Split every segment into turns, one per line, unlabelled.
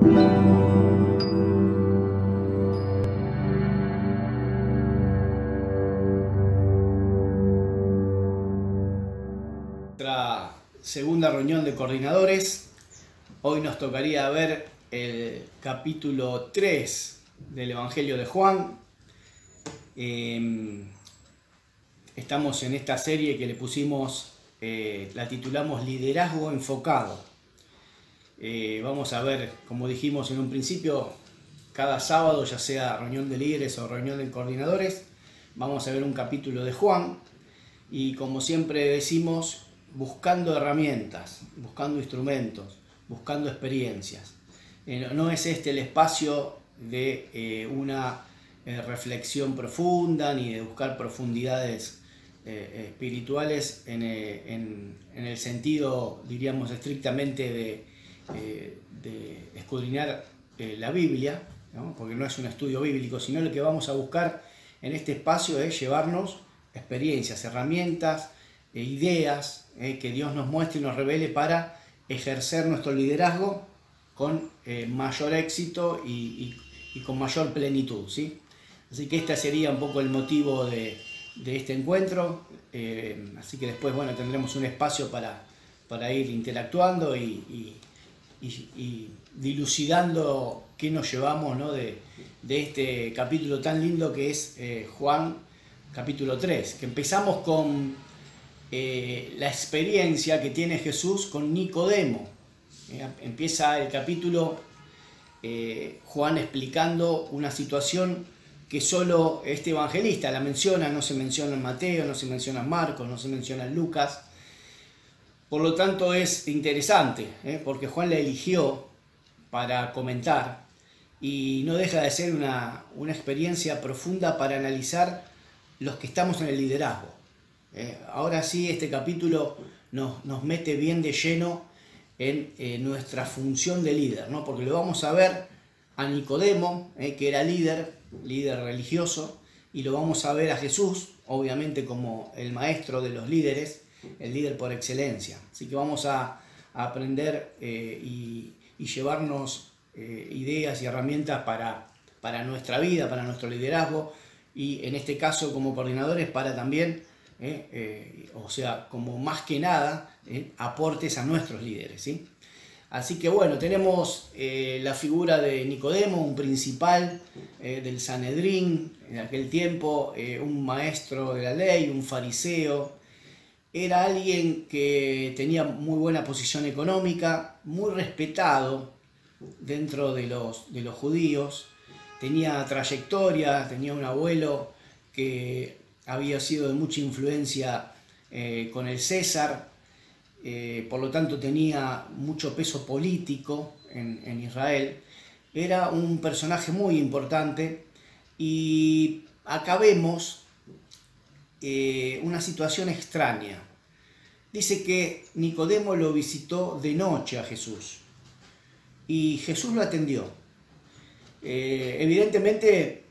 Nuestra segunda reunión de coordinadores. Hoy nos tocaría ver el capítulo 3 del Evangelio de Juan. Estamos en esta serie que le pusimos, la titulamos Liderazgo Enfocado. Vamos a ver, como dijimos en un principio, cada sábado, ya sea reunión de líderes o reunión de coordinadores, vamos a ver un capítulo de Juan. Y como siempre decimos, buscando herramientas, buscando instrumentos, buscando experiencias. No es este el espacio de una reflexión profunda ni de buscar profundidades espirituales en el sentido, diríamos, estrictamente de escudriñar la Biblia, ¿no? Porque no es un estudio bíblico, sino lo que vamos a buscar en este espacio es llevarnos experiencias, herramientas, ideas que Dios nos muestre y nos revele para ejercer nuestro liderazgo con mayor éxito y con mayor plenitud, ¿sí? Así que este sería un poco el motivo de este encuentro. Así que después, bueno, tendremos un espacio para ir interactuando y dilucidando qué nos llevamos, ¿no? de este capítulo tan lindo que es Juan capítulo 3, que empezamos con la experiencia que tiene Jesús con Nicodemo. Empieza el capítulo Juan explicando una situación que solo este evangelista la menciona, no se menciona en Mateo, no se menciona en Marcos, no se menciona en Lucas. Por lo tanto es interesante, porque Juan la eligió para comentar y no deja de ser una experiencia profunda para analizar los que estamos en el liderazgo. Ahora sí, este capítulo nos mete bien de lleno en nuestra función de líder, ¿no? Porque lo vamos a ver a Nicodemo, que era líder religioso, y lo vamos a ver a Jesús, obviamente como el maestro de los líderes, el líder por excelencia. Así que vamos a aprender y llevarnos ideas y herramientas para nuestra vida, para nuestro liderazgo, y en este caso como coordinadores para también, o sea, como más que nada, aportes a nuestros líderes, ¿sí? Así que bueno, tenemos la figura de Nicodemo, un principal del Sanedrín, en aquel tiempo un maestro de la ley, un fariseo. Era alguien que tenía muy buena posición económica, muy respetado dentro de los judíos, tenía trayectoria, tenía un abuelo que había sido de mucha influencia con el César, por lo tanto tenía mucho peso político en Israel. Era un personaje muy importante y acá vemos una situación extraña. Dice que Nicodemo lo visitó de noche a Jesús y Jesús lo atendió. Evidentemente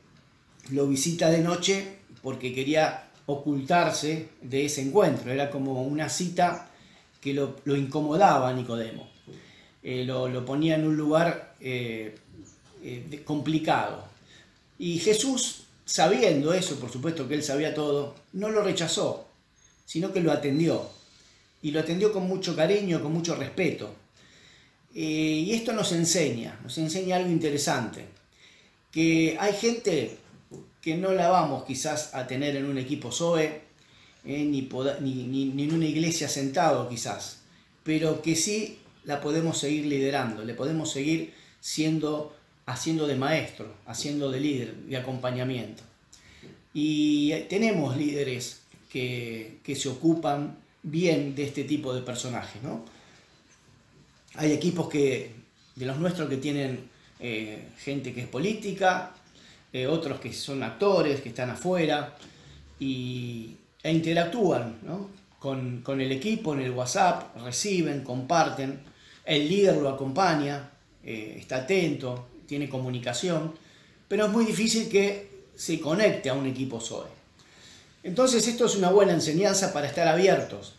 lo visita de noche porque quería ocultarse de ese encuentro. Era como una cita que lo incomodaba a Nicodemo. Lo ponía en un lugar complicado. Y Jesús, sabiendo eso, por supuesto que él sabía todo, no lo rechazó, sino que lo atendió. Y lo atendió con mucho cariño, con mucho respeto. Y esto nos enseña algo interesante, que hay gente que no la vamos quizás a tener en un equipo Zoe, ni en una iglesia sentado quizás, pero que sí la podemos seguir liderando, le podemos seguir haciendo de maestro, haciendo de líder, de acompañamiento. Y tenemos líderes que se ocupan bien de este tipo de personajes, ¿no? Hay equipos de los nuestros que tienen gente que es política, otros que son actores, que están afuera e interactúan, ¿no? con el equipo en el WhatsApp, reciben, comparten, el líder lo acompaña, está atento, tiene comunicación, pero es muy difícil que se conecte a un equipo Zoe. Entonces esto es una buena enseñanza para estar abiertos,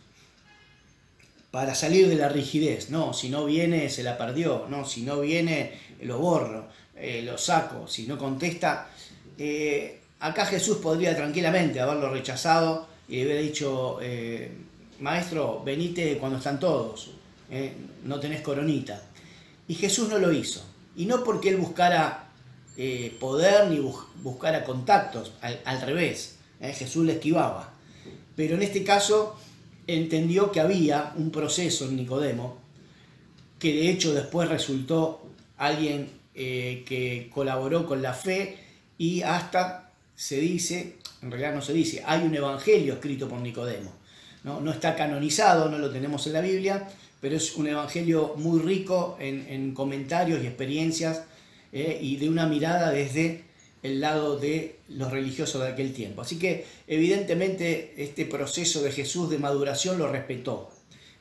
para salir de la rigidez. No, si no viene se la perdió, no, si no viene lo borro, lo saco, si no contesta. Acá Jesús podría tranquilamente haberlo rechazado y haber dicho, maestro, venite cuando están todos, no tenés coronita. Y Jesús no lo hizo. Y no porque él buscara poder ni buscara contactos, al revés, Jesús le esquivaba. Pero en este caso entendió que había un proceso en Nicodemo, que de hecho después resultó alguien que colaboró con la fe, y hasta se dice, en realidad no se dice, hay un evangelio escrito por Nicodemo. No está canonizado, no lo tenemos en la Biblia, pero es un evangelio muy rico en comentarios y experiencias y de una mirada desde el lado de los religiosos de aquel tiempo. Así que evidentemente este proceso de Jesús de maduración lo respetó,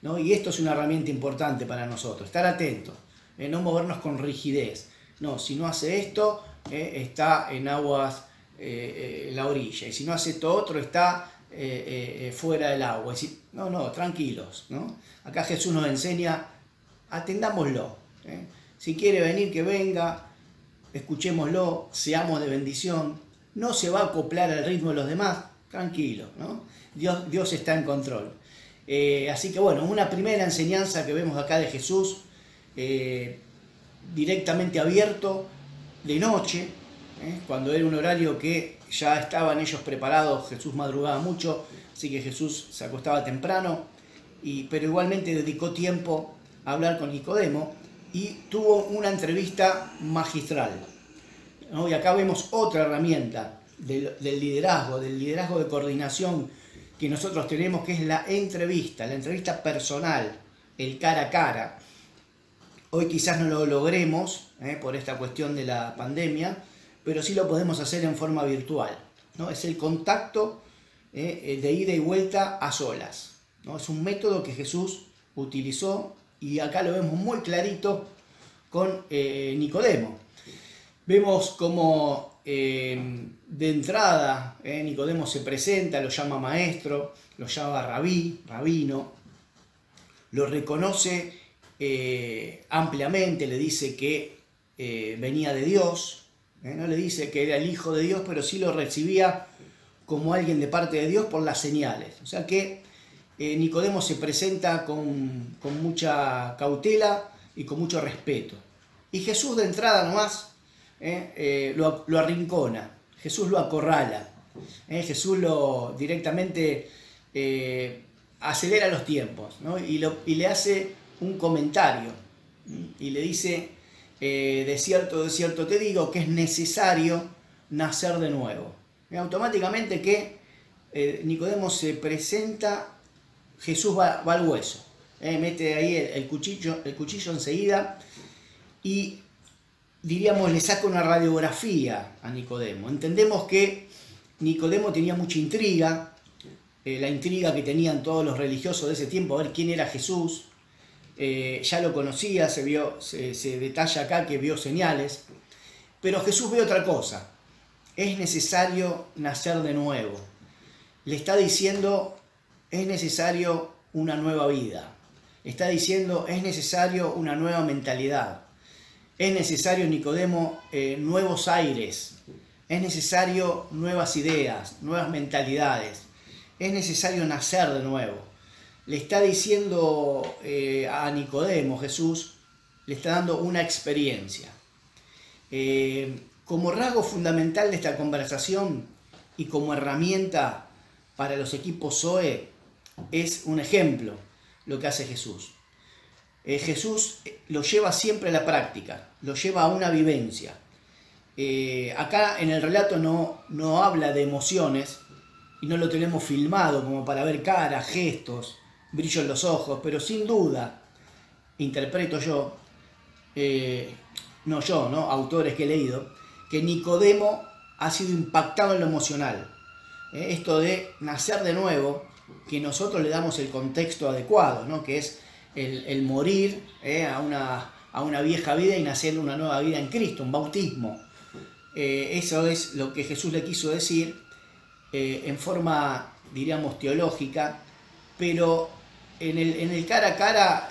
¿no? Y esto es una herramienta importante para nosotros, estar atentos, no movernos con rigidez. No, si no hace esto, está en aguas la orilla, y si no hace esto otro, está fuera del agua. Es decir, no, tranquilos, ¿no? Acá Jesús nos enseña, atendámoslo, si quiere venir, que venga, escuchémoslo, seamos de bendición, no se va a acoplar al ritmo de los demás, tranquilo, ¿no? Dios está en control. Así que bueno, una primera enseñanza que vemos acá de Jesús, directamente abierto, de noche, cuando era un horario que ya estaban ellos preparados. Jesús madrugaba mucho, así que Jesús se acostaba temprano, pero igualmente dedicó tiempo a hablar con Nicodemo y tuvo una entrevista magistral, ¿no? Y acá vemos otra herramienta del liderazgo de coordinación que nosotros tenemos, que es la entrevista personal, el cara a cara. Hoy quizás no lo logremos por esta cuestión de la pandemia, pero sí lo podemos hacer en forma virtual, ¿no? Es el contacto de ida y vuelta a solas, ¿no? Es un método que Jesús utilizó y acá lo vemos muy clarito con Nicodemo. Vemos como de entrada Nicodemo se presenta, lo llama maestro, lo llama rabino, lo reconoce ampliamente, le dice que venía de Dios, no le dice que era el Hijo de Dios, pero sí lo recibía como alguien de parte de Dios por las señales. O sea que Nicodemo se presenta con mucha cautela y con mucho respeto. Y Jesús de entrada nomás lo arrincona, Jesús lo acorrala, Jesús lo directamente acelera los tiempos, ¿no? Y le hace un comentario y le dice, de cierto te digo que es necesario nacer de nuevo. Y automáticamente que Nicodemo se presenta, Jesús va al hueso, mete ahí el cuchillo enseguida y diríamos le saca una radiografía a Nicodemo. Entendemos que Nicodemo tenía mucha intriga, la intriga que tenían todos los religiosos de ese tiempo, a ver quién era Jesús. Ya lo conocía, se detalla acá que vio señales, pero Jesús ve otra cosa. Es necesario nacer de nuevo. Le está diciendo, es necesario una nueva vida. Está diciendo, es necesario una nueva mentalidad. Es necesario, Nicodemo, nuevos aires. Es necesario nuevas ideas, nuevas mentalidades. Es necesario nacer de nuevo. Le está diciendo a Nicodemo, Jesús, le está dando una experiencia. Como rasgo fundamental de esta conversación y como herramienta para los equipos Zoe, es un ejemplo lo que hace Jesús. Jesús lo lleva siempre a la práctica, lo lleva a una vivencia. Acá en el relato no habla de emociones y no lo tenemos filmado como para ver caras, gestos, brillo en los ojos, pero sin duda, interpreto yo, autores que he leído, que Nicodemo ha sido impactado en lo emocional. Esto de nacer de nuevo, que nosotros le damos el contexto adecuado, ¿no? Que es el morir a una vieja vida y nacer una nueva vida en Cristo, un bautismo. Eso es lo que Jesús le quiso decir en forma, diríamos, teológica, pero en el cara a cara,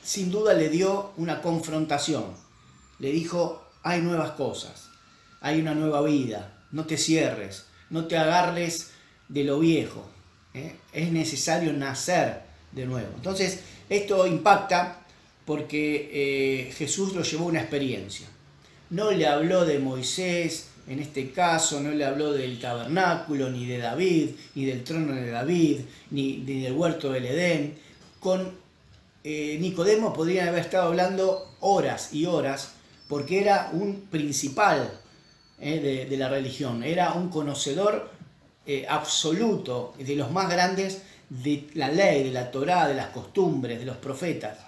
sin duda le dio una confrontación. Le dijo, hay nuevas cosas, hay una nueva vida, no te cierres, no te agarres de lo viejo, es necesario nacer de nuevo. Entonces, esto impacta porque Jesús lo llevó a una experiencia. No le habló de Moisés, en este caso, no le habló del tabernáculo, ni de David, ni del trono de David, ni del huerto del Edén. Con Nicodemo podrían haber estado hablando horas y horas, porque era un principal de la religión, era un conocedor absoluto, de los más grandes de la ley, de la Torá, de las costumbres, de los profetas.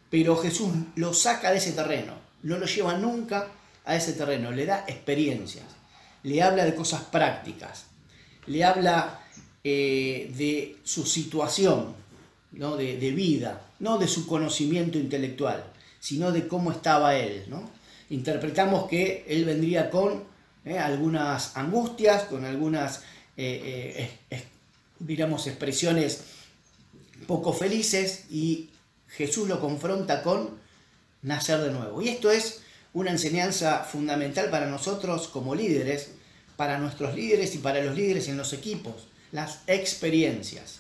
Pero Jesús lo saca de ese terreno, no lo lleva nunca a ese terreno, le da experiencias, le habla de cosas prácticas, le habla de su situación, ¿no? de vida, no de su conocimiento intelectual, sino de cómo estaba él, ¿no? Interpretamos que él vendría con algunas angustias, con algunas digamos, expresiones poco felices, y Jesús lo confronta con nacer de nuevo. Y esto es una enseñanza fundamental para nosotros como líderes, para nuestros líderes y para los líderes en los equipos, las experiencias.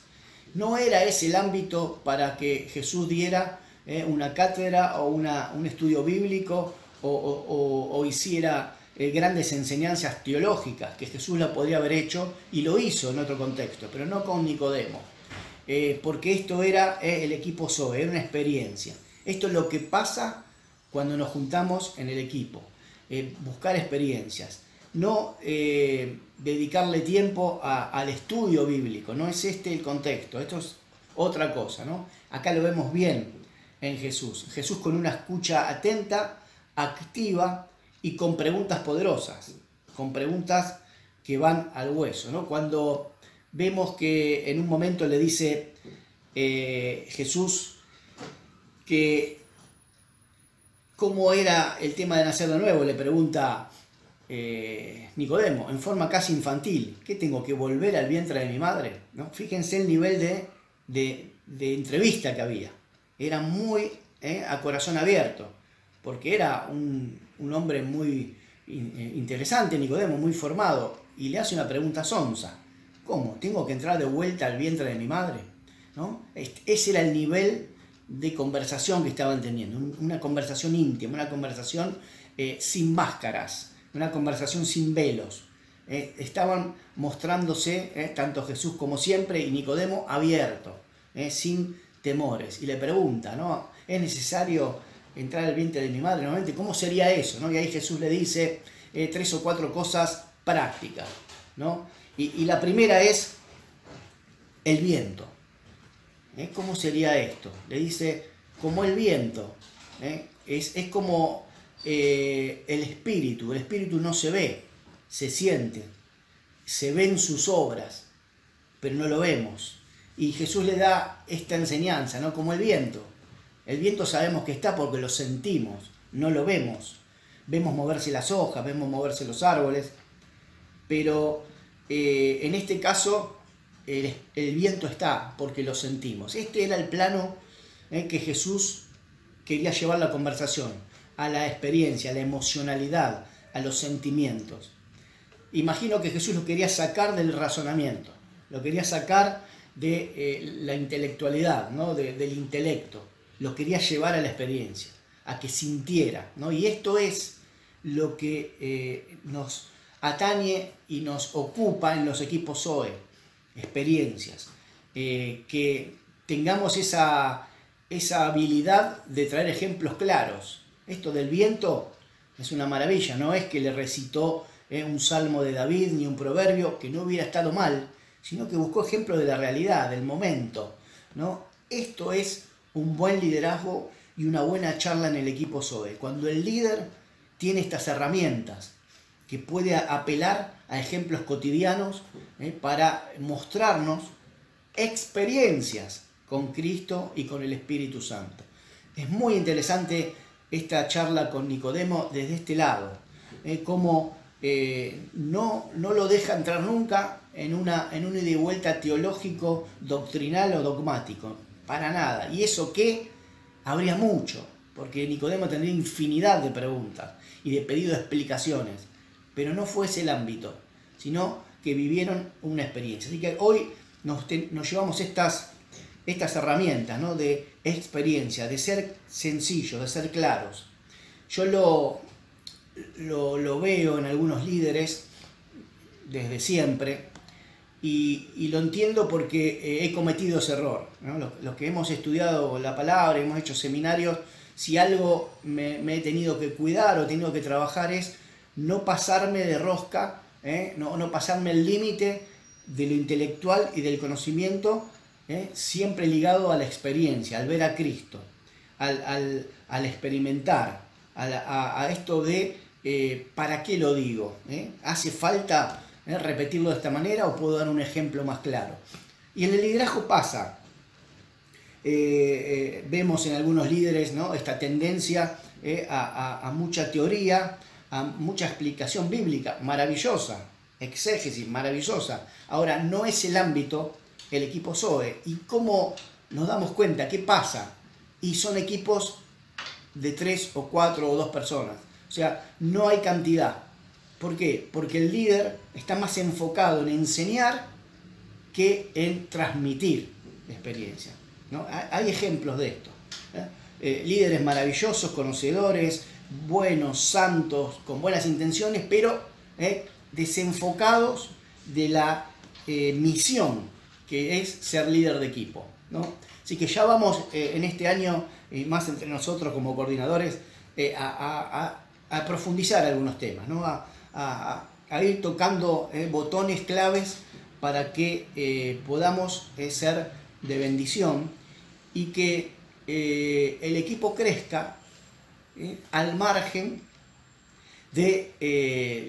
No era ese el ámbito para que Jesús diera una cátedra o un estudio bíblico o hiciera grandes enseñanzas teológicas, que Jesús la podría haber hecho y lo hizo en otro contexto, pero no con Nicodemo, porque esto era el equipo Zoe, era una experiencia. Esto es lo que pasa cuando nos juntamos en el equipo, buscar experiencias, no dedicarle tiempo al estudio bíblico, no es este el contexto, esto es otra cosa, ¿no? Acá lo vemos bien en Jesús, Jesús con una escucha atenta, activa y con preguntas poderosas, con preguntas que van al hueso, ¿no? Cuando vemos que en un momento le dice Jesús que cómo era el tema de nacer de nuevo, le pregunta Nicodemo, en forma casi infantil, ¿qué tengo que volver al vientre de mi madre? ¿No? Fíjense el nivel de entrevista que había, era muy a corazón abierto, porque era un hombre muy interesante, Nicodemo, muy formado, y le hace una pregunta sonsa, ¿cómo? ¿Tengo que entrar de vuelta al vientre de mi madre? ¿No? Ese era el nivel de conversación que estaban teniendo, una conversación íntima, una conversación sin máscaras, una conversación sin velos. Estaban mostrándose, tanto Jesús como siempre, y Nicodemo abierto, sin temores, y le pregunta, ¿no? ¿Es necesario entrar al vientre de mi madre nuevamente? ¿Cómo sería eso? ¿No? Y ahí Jesús le dice 3 o 4 cosas prácticas, ¿no? Y la primera es el viento. ¿Cómo sería esto? Le dice, como el viento, es como el espíritu no se ve, se siente, se ven sus obras, pero no lo vemos. Y Jesús le da esta enseñanza, ¿no? Como el viento sabemos que está porque lo sentimos, no lo vemos. Vemos moverse las hojas, vemos moverse los árboles, pero en este caso el viento está porque lo sentimos. Este era el plano que Jesús quería llevar la conversación, a la experiencia, a la emocionalidad, a los sentimientos. Imagino que Jesús lo quería sacar del razonamiento, lo quería sacar de la intelectualidad, ¿no? del intelecto, lo quería llevar a la experiencia, a que sintiera, ¿no? Y esto es lo que nos atañe y nos ocupa en los equipos Zoe, experiencias, que tengamos esa habilidad de traer ejemplos claros. Esto del viento es una maravilla, no es que le recitó un salmo de David ni un proverbio, que no hubiera estado mal, sino que buscó ejemplos de la realidad, del momento, ¿no? Esto es un buen liderazgo y una buena charla en el equipo Zoe, cuando el líder tiene estas herramientas, que puede apelar a ejemplos cotidianos para mostrarnos experiencias con Cristo y con el Espíritu Santo. Es muy interesante esta charla con Nicodemo desde este lado, cómo no lo deja entrar nunca en un ida y vuelta teológico, doctrinal o dogmático. para nada. ¿Y eso qué? Habría mucho, porque Nicodemo tendría infinidad de preguntas y de pedido de explicaciones, pero no fue ese el ámbito, sino que vivieron una experiencia. Así que hoy nos llevamos estas herramientas, ¿no? De experiencia, de ser sencillos, de ser claros. Yo lo veo en algunos líderes desde siempre y lo entiendo porque he cometido ese error, ¿no? Los que hemos estudiado la palabra, hemos hecho seminarios, si algo me he tenido que cuidar o he tenido que trabajar es no pasarme de rosca, no pasarme el límite de lo intelectual y del conocimiento, siempre ligado a la experiencia, al ver a Cristo, al experimentar, a esto de ¿para qué lo digo? ¿Hace falta repetirlo de esta manera o puedo dar un ejemplo más claro? Y en el liderazgo pasa. Vemos en algunos líderes, ¿no? Esta tendencia a mucha teoría, a mucha explicación bíblica, maravillosa, exégesis, maravillosa. Ahora, no es el ámbito el equipo Zoe. ¿Y cómo nos damos cuenta? ¿Qué pasa? Y son equipos de 3 o 4 o 2 personas. O sea, no hay cantidad. ¿Por qué? Porque el líder está más enfocado en enseñar que en transmitir experiencia, ¿no? Hay ejemplos de esto. Líderes maravillosos, conocedores, buenos, santos, con buenas intenciones, pero desenfocados de la misión que es ser líder de equipo, ¿no? Así que ya vamos en este año, más entre nosotros como coordinadores, a profundizar algunos temas, ¿no? A ir tocando botones claves para que podamos ser de bendición y que el equipo crezca al margen de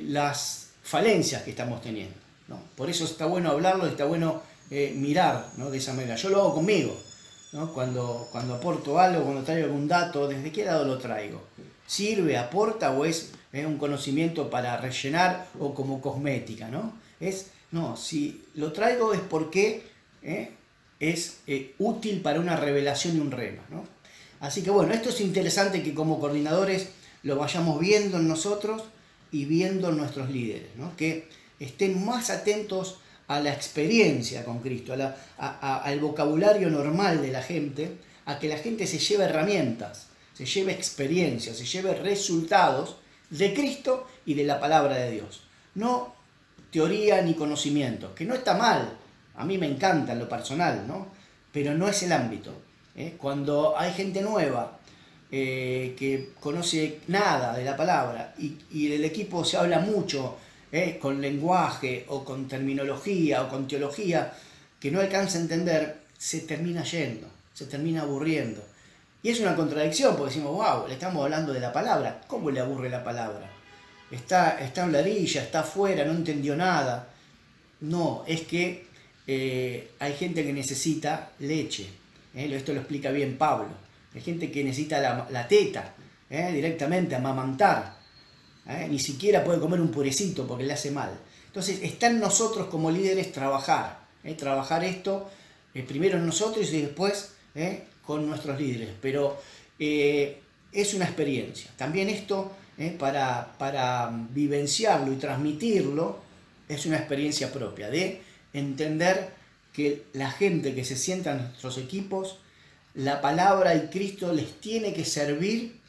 las falencias que estamos teniendo, ¿no? Por eso está bueno hablarlo, está bueno mirar, ¿no? De esa manera. Yo lo hago conmigo, ¿no? Cuando aporto algo, cuando traigo algún dato, ¿desde qué lado lo traigo? ¿Sirve, aporta o es un conocimiento para rellenar o como cosmética, ¿no? No, si lo traigo es porque es útil para una revelación y un rema, ¿no? Así que bueno, esto es interesante que como coordinadores lo vayamos viendo en nosotros y viendo en nuestros líderes, ¿no? Que estén más atentos a la experiencia con Cristo, al vocabulario normal de la gente, a que la gente se lleve herramientas, se lleve experiencias, se lleve resultados de Cristo y de la palabra de Dios. No teoría ni conocimiento, que no está mal, a mí me encanta en lo personal, ¿no? Pero no es el ámbito. Cuando hay gente nueva que conoce nada de la palabra y del equipo se habla mucho con lenguaje o con terminología o con teología que no alcanza a entender, se termina yendo, se termina aburriendo. Y es una contradicción porque decimos, wow, le estamos hablando de la palabra. ¿Cómo le aburre la palabra? Está en la orilla, está afuera, no entendió nada. No, es que hay gente que necesita leche. Esto lo explica bien Pablo. Hay gente que necesita la teta, directamente, amamantar. Ni siquiera puede comer un purecito porque le hace mal. Entonces está en nosotros como líderes trabajar esto, primero en nosotros y después con nuestros líderes. Pero es una experiencia. También esto, para vivenciarlo y transmitirlo, es una experiencia propia de entender que la gente que se sienta en nuestros equipos, la palabra y Cristo les tiene que servir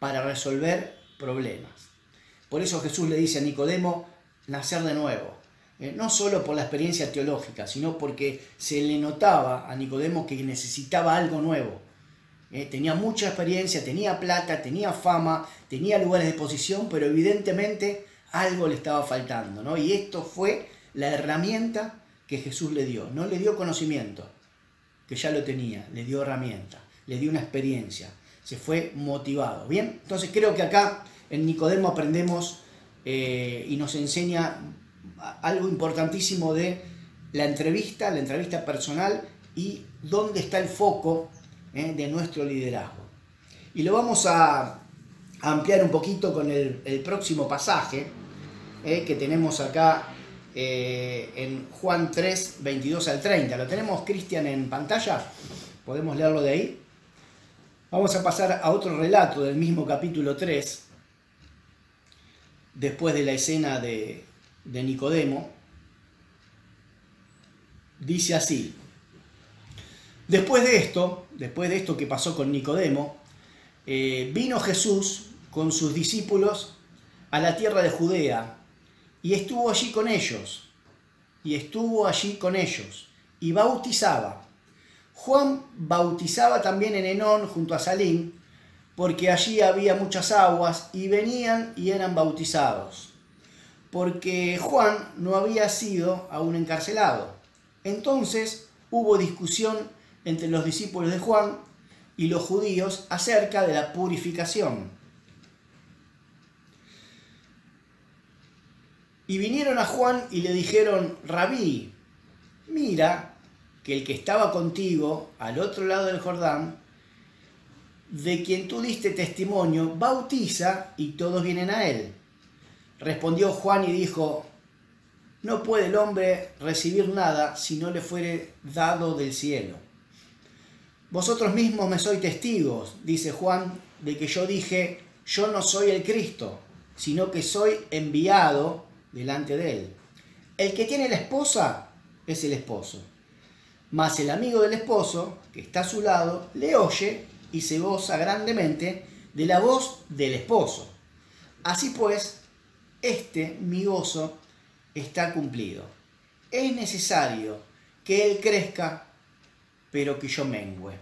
para resolver problemas. Por eso Jesús le dice a Nicodemo, nacer de nuevo. No solo por la experiencia teológica, sino porque se le notaba a Nicodemo que necesitaba algo nuevo. Tenía mucha experiencia, tenía plata, tenía fama, tenía lugares de posición, pero evidentemente algo le estaba faltando, ¿no? Y esto fue la herramienta que Jesús le dio. No le dio conocimiento, que ya lo tenía, le dio herramienta, le dio una experiencia, se fue motivado. Bien, entonces creo que acá en Nicodemo aprendemos y nos enseña algo importantísimo de la entrevista personal y dónde está el foco de nuestro liderazgo. Y lo vamos a ampliar un poquito con el próximo pasaje que tenemos acá en Juan 3, 22 al 30. ¿Lo tenemos, Cristian, en pantalla? Podemos leerlo de ahí. Vamos a pasar a otro relato del mismo capítulo 3, después de la escena de Nicodemo. Dice así: después de esto que pasó con Nicodemo, vino Jesús con sus discípulos a la tierra de Judea y estuvo allí con ellos, y bautizaba. Juan bautizaba también en Enón junto a Salim, porque allí había muchas aguas, y venían y eran bautizados, porque Juan no había sido aún encarcelado. Entonces hubo discusión entre los discípulos de Juan y los judíos acerca de la purificación. Y vinieron a Juan y le dijeron: Rabí, mira que el que estaba contigo al otro lado del Jordán, de quien tú diste testimonio, bautiza y todos vienen a él. Respondió Juan y dijo: no puede el hombre recibir nada si no le fuere dado del cielo. Vosotros mismos me sois testigos, dice Juan, de que yo dije: yo no soy el Cristo, sino que soy enviado delante de él. El que tiene la esposa es el esposo. Mas el amigo del esposo, que está a su lado, le oye y se goza grandemente de la voz del esposo. Así pues, mi gozo está cumplido. Es necesario que él crezca, pero que yo mengüe.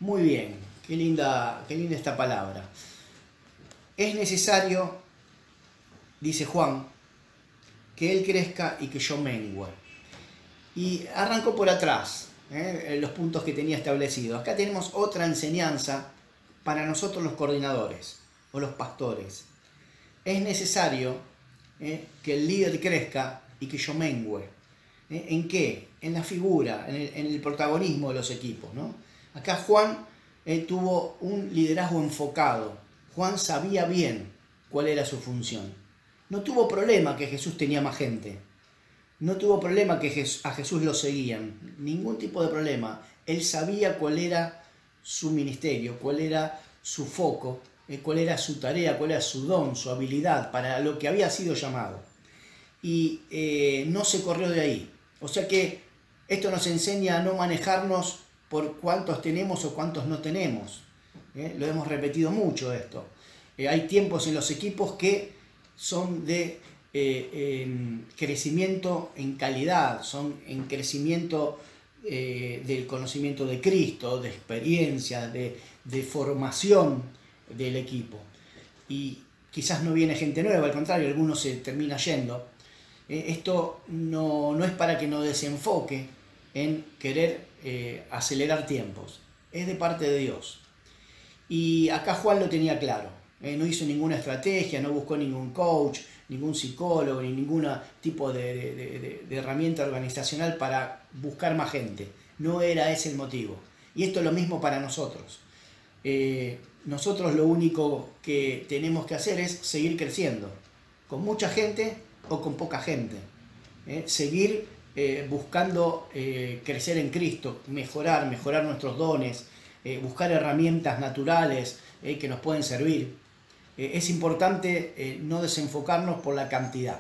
Muy bien, qué linda esta palabra. Es necesario, dice Juan, que él crezca y que yo mengüe. Y arrancó por atrás, los puntos que tenía establecidos. Acá tenemos otra enseñanza para nosotros los coordinadores o los pastores. Es necesario que el líder crezca y que yo mengüe. ¿En qué? En la figura, en el protagonismo de los equipos, ¿no? Acá Juan tuvo un liderazgo enfocado. Juan sabía bien cuál era su función. No tuvo problema que Jesús tenía más gente. No tuvo problema que a Jesús lo seguían. Ningún tipo de problema. Él sabía cuál era su ministerio, cuál era su foco, cuál era su tarea, cuál era su don, su habilidad, para lo que había sido llamado. Y no se corrió de ahí. O sea que esto nos enseña a no manejarnos por cuántos tenemos o cuántos no tenemos. Lo hemos repetido mucho esto. Hay tiempos en los equipos que son de crecimiento en calidad, son en crecimiento del conocimiento de Cristo, de experiencia, de formación del equipo. Y quizás no viene gente nueva, al contrario, algunos se termina yendo. Esto no es para que nos desenfoque en querer acelerar tiempos, es de parte de Dios. Y acá Juan lo tenía claro, no hizo ninguna estrategia, no buscó ningún coach, ningún psicólogo, ni ningún tipo de herramienta organizacional para buscar más gente. No era ese el motivo. Y esto es lo mismo para nosotros. Nosotros lo único que tenemos que hacer es seguir creciendo, con mucha gente o con poca gente. Seguir buscando crecer en Cristo, mejorar nuestros dones, buscar herramientas naturales que nos pueden servir. Es importante no desenfocarnos por la cantidad,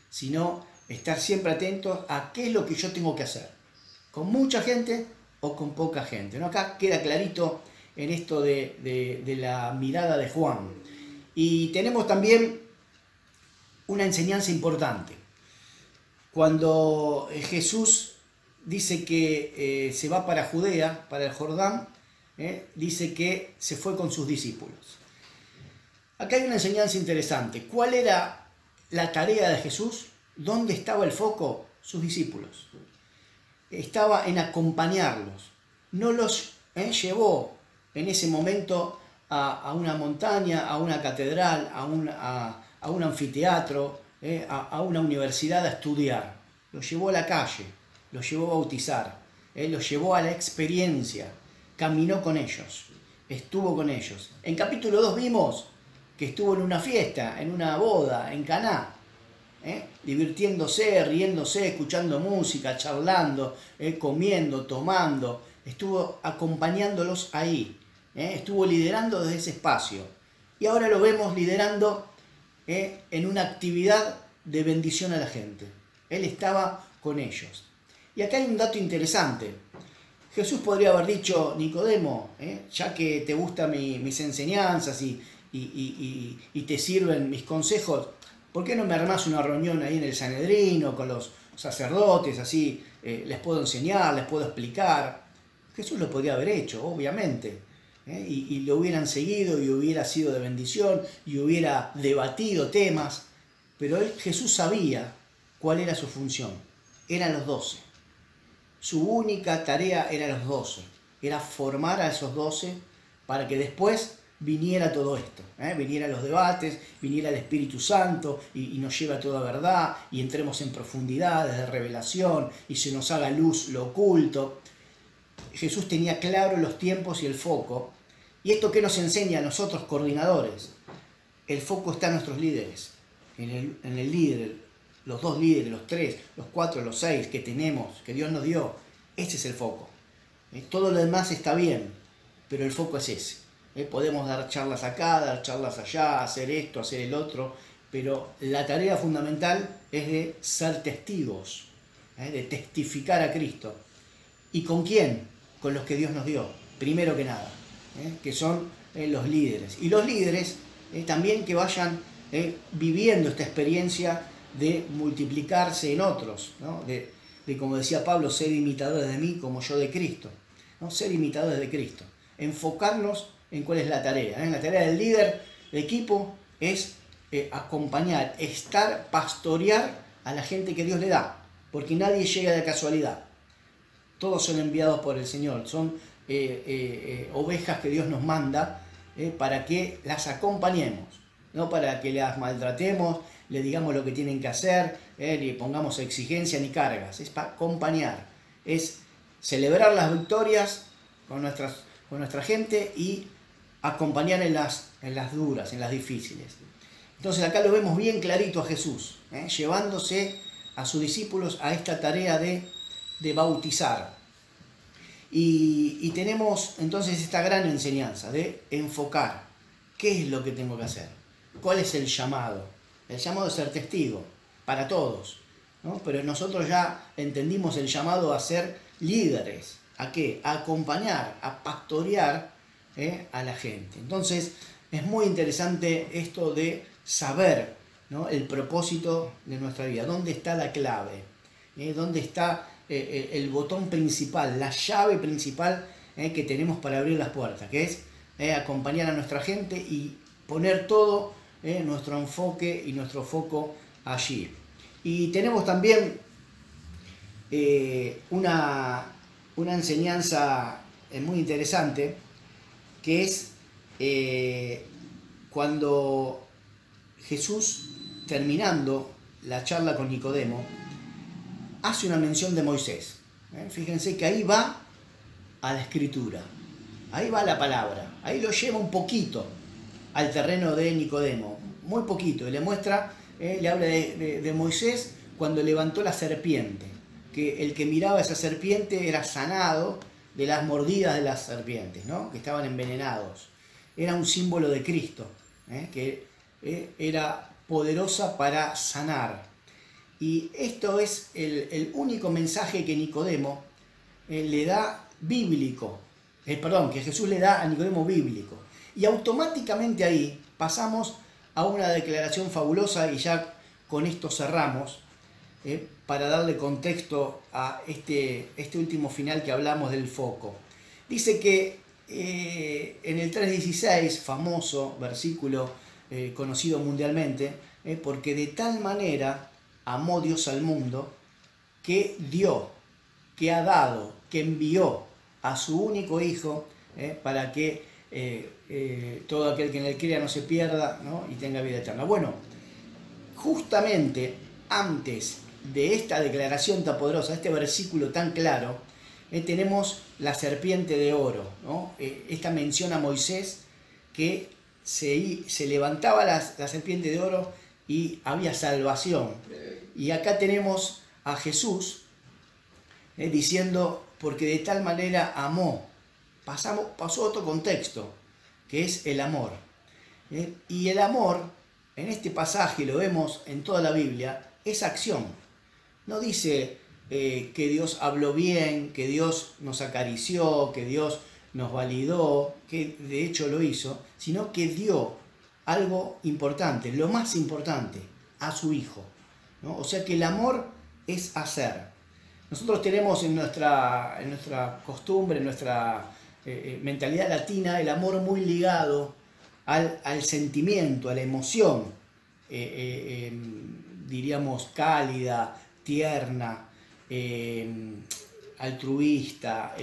sino estar siempre atentos a qué es lo que yo tengo que hacer, con mucha gente o con poca gente, ¿no? Acá queda clarito en esto de la mirada de Juan. Y tenemos también una enseñanza importante. Cuando Jesús dice que se va para Judea, para el Jordán, dice que se fue con sus discípulos. Acá hay una enseñanza interesante. ¿Cuál era la tarea de Jesús? ¿Dónde estaba el foco? Sus discípulos. Estaba en acompañarlos. No los llevó en ese momento a una montaña, a una catedral, a un anfiteatro, a una universidad a estudiar. Los llevó a la calle, los llevó a bautizar, los llevó a la experiencia, caminó con ellos, estuvo con ellos. En capítulo 2 vimos que estuvo en una fiesta, en una boda, en Caná, divirtiéndose, riéndose, escuchando música, charlando, comiendo, tomando, estuvo acompañándolos ahí, estuvo liderando desde ese espacio. Y ahora lo vemos liderando en una actividad de bendición a la gente. Él estaba con ellos. Y acá hay un dato interesante. Jesús podría haber dicho: Nicodemo, ya que te gustan mis enseñanzas y te sirven mis consejos, ¿por qué no me armás una reunión ahí en el Sanedrino con los sacerdotes? Así les puedo enseñar, les puedo explicar. Jesús lo podría haber hecho, obviamente. Y lo hubieran seguido y hubiera sido de bendición y hubiera debatido temas. Pero Jesús sabía cuál era su función. Eran los 12. Su única tarea era los 12. Era formar a esos 12 para que después viniera todo esto. Vinieran los debates, viniera el Espíritu Santo y nos lleve a toda verdad y entremos en profundidades de revelación y se nos haga luz lo oculto. Jesús tenía claro los tiempos y el foco. ¿Y esto qué nos enseña a nosotros, coordinadores? El foco está en nuestros líderes, en el líder, los 2 líderes, los 3, los 4, los 6 que tenemos, que Dios nos dio. Ese es el foco. Todo lo demás está bien, pero el foco es ese. Podemos dar charlas acá, dar charlas allá, hacer esto, hacer el otro, pero la tarea fundamental es de ser testigos, de testificar a Cristo. ¿Y con quién? Con los que Dios nos dio, primero que nada, que son los líderes. Y los líderes también que vayan viviendo esta experiencia de multiplicarse en otros, ¿no? de como decía Pablo, ser imitadores de mí como yo de Cristo, ¿no? Ser imitadores de Cristo. Enfocarnos en cuál es la tarea. La tarea del líder de equipo es acompañar, pastorear a la gente que Dios le da, porque nadie llega de casualidad. Todos son enviados por el Señor, son ovejas que Dios nos manda para que las acompañemos, no para que las maltratemos, le digamos lo que tienen que hacer, le pongamos exigencia ni cargas. Es para acompañar, es celebrar las victorias con nuestra gente y acompañar en las duras, en las difíciles. Entonces acá lo vemos bien clarito a Jesús, llevándose a sus discípulos a esta tarea de bautizar. Y tenemos entonces esta gran enseñanza de enfocar. ¿Qué es lo que tengo que hacer? ¿Cuál es el llamado? El llamado es ser testigo para todos, ¿no? Pero nosotros ya entendimos el llamado a ser líderes. ¿A qué? A acompañar, a pastorear a la gente. Entonces es muy interesante esto de saber, ¿no? El propósito de nuestra vida. ¿Dónde está la clave? ¿Dónde está el botón principal, la llave principal que tenemos para abrir las puertas? Que es acompañar a nuestra gente y poner todo nuestro enfoque y nuestro foco allí. Y tenemos también una enseñanza muy interesante, que es cuando Jesús, terminando la charla con Nicodemo, hace una mención de Moisés. Fíjense que ahí va a la escritura, ahí va la palabra, ahí lo lleva un poquito al terreno de Nicodemo, muy poquito, y le muestra, le habla de Moisés cuando levantó la serpiente, que el que miraba a esa serpiente era sanado de las mordidas de las serpientes, ¿no? Que estaban envenenados. Era un símbolo de Cristo, que era poderosa para sanar. Y esto es el único mensaje que Nicodemo le da bíblico, que Jesús le da a Nicodemo bíblico. Y automáticamente ahí pasamos a una declaración fabulosa, y ya con esto cerramos, para darle contexto a este último final que hablamos del foco. Dice que en el 3.16, famoso versículo conocido mundialmente, porque de tal manera amó Dios al mundo, que dio, que ha dado, que envió a su único Hijo, para que todo aquel que en él crea no se pierda, ¿no? Y tenga vida eterna. Bueno, justamente antes de esta declaración tan poderosa, este versículo tan claro, tenemos la serpiente de oro, ¿no? Esta mención a Moisés, que se levantaba la serpiente de oro y había salvación. Y acá tenemos a Jesús diciendo porque de tal manera amó. Pasó a otro contexto, que es el amor. Y el amor, en este pasaje, lo vemos en toda la Biblia, es acción. No dice que Dios habló bien, que Dios nos acarició, que Dios nos validó, que de hecho lo hizo, sino que dio algo importante, lo más importante, a su Hijo, ¿no? O sea que el amor es hacer. Nosotros tenemos en nuestra costumbre, en nuestra mentalidad latina, el amor muy ligado al sentimiento, a la emoción, diríamos cálida, tierna, altruista,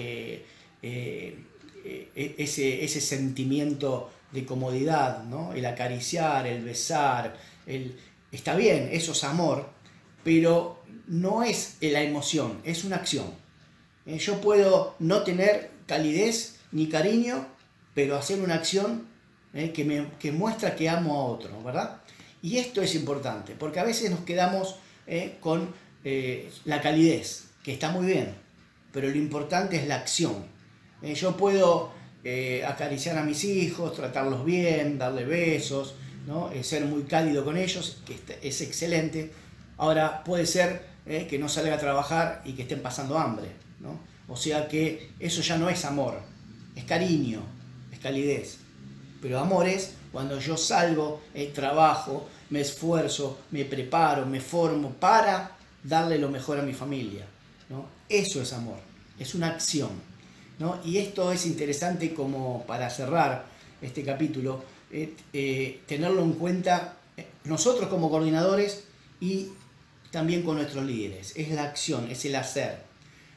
ese sentimiento de comodidad, ¿no? El acariciar, el besar, está bien, eso es amor, pero no es la emoción, es una acción. Yo puedo no tener calidez ni cariño, pero hacer una acción que muestra que amo a otro, ¿verdad? Y esto es importante, porque a veces nos quedamos con la calidez, que está muy bien, pero lo importante es la acción. Yo puedo acariciar a mis hijos, tratarlos bien, darle besos, ¿no? Ser muy cálido con ellos, que es excelente. Ahora puede ser que no salga a trabajar y que estén pasando hambre, ¿no? O sea que eso ya no es amor, es cariño, es calidez. Pero amor es cuando yo salgo, trabajo, me esfuerzo, me preparo, me formo para darle lo mejor a mi familia, ¿no? Eso es amor, es una acción, ¿no? Y esto es interesante como para cerrar este capítulo, tenerlo en cuenta nosotros como coordinadores y también con nuestros líderes. Es la acción, es el hacer.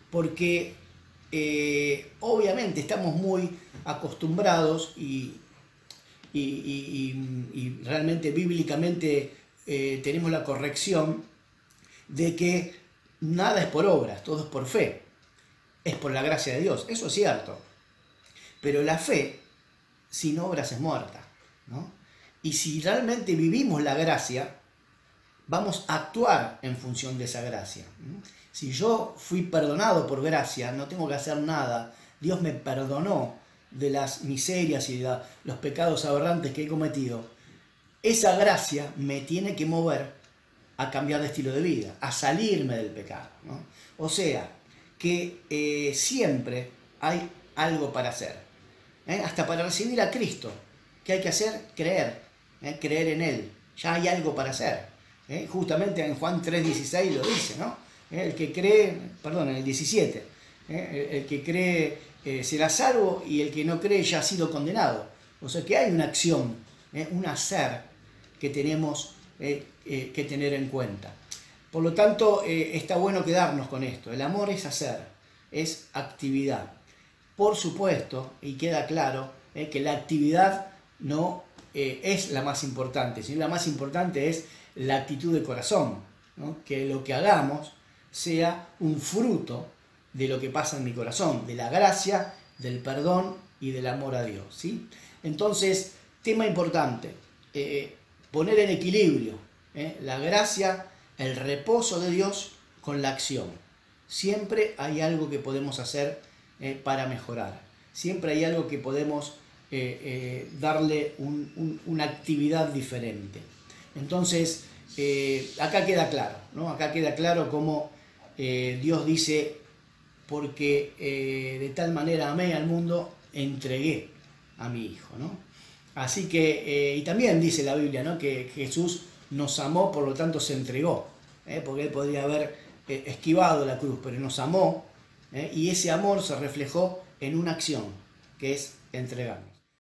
Porque obviamente estamos muy acostumbrados y realmente bíblicamente tenemos la corrección de que nada es por obras, todo es por fe. Es por la gracia de Dios, eso es cierto. Pero la fe sin obras es muerta, ¿no? Y si realmente vivimos la gracia, vamos a actuar en función de esa gracia. Si yo fui perdonado por gracia, no tengo que hacer nada. Dios me perdonó de las miserias y de los pecados aberrantes que he cometido. Esa gracia me tiene que mover a cambiar de estilo de vida, a salirme del pecado, ¿no? O sea, que siempre hay algo para hacer. Hasta para recibir a Cristo. ¿Qué hay que hacer? Creer. Creer en Él. Ya hay algo para hacer. Justamente en Juan 3:16 lo dice, ¿no? El que cree, perdón, en el 17, el que cree será salvo y el que no cree ya ha sido condenado. O sea que hay una acción, un hacer que tenemos que tener en cuenta. Por lo tanto, está bueno quedarnos con esto. El amor es hacer, es actividad. Por supuesto, y queda claro, que la actividad no es la más importante, sino la más importante es la actitud de corazón, ¿no? Que lo que hagamos sea un fruto de lo que pasa en mi corazón, de la gracia, del perdón y del amor a Dios, ¿sí? Entonces, tema importante, poner en equilibrio la gracia, el reposo de Dios con la acción. Siempre hay algo que podemos hacer para mejorar, siempre hay algo que podemos darle una actividad diferente. Entonces, acá queda claro, ¿no? Acá queda claro cómo Dios dice, porque de tal manera amé al mundo, entregué a mi Hijo, ¿no? Así que, y también dice la Biblia, ¿no? Que Jesús nos amó, por lo tanto se entregó, porque Él podría haber esquivado la cruz, pero nos amó, y ese amor se reflejó en una acción, que es entregarnos.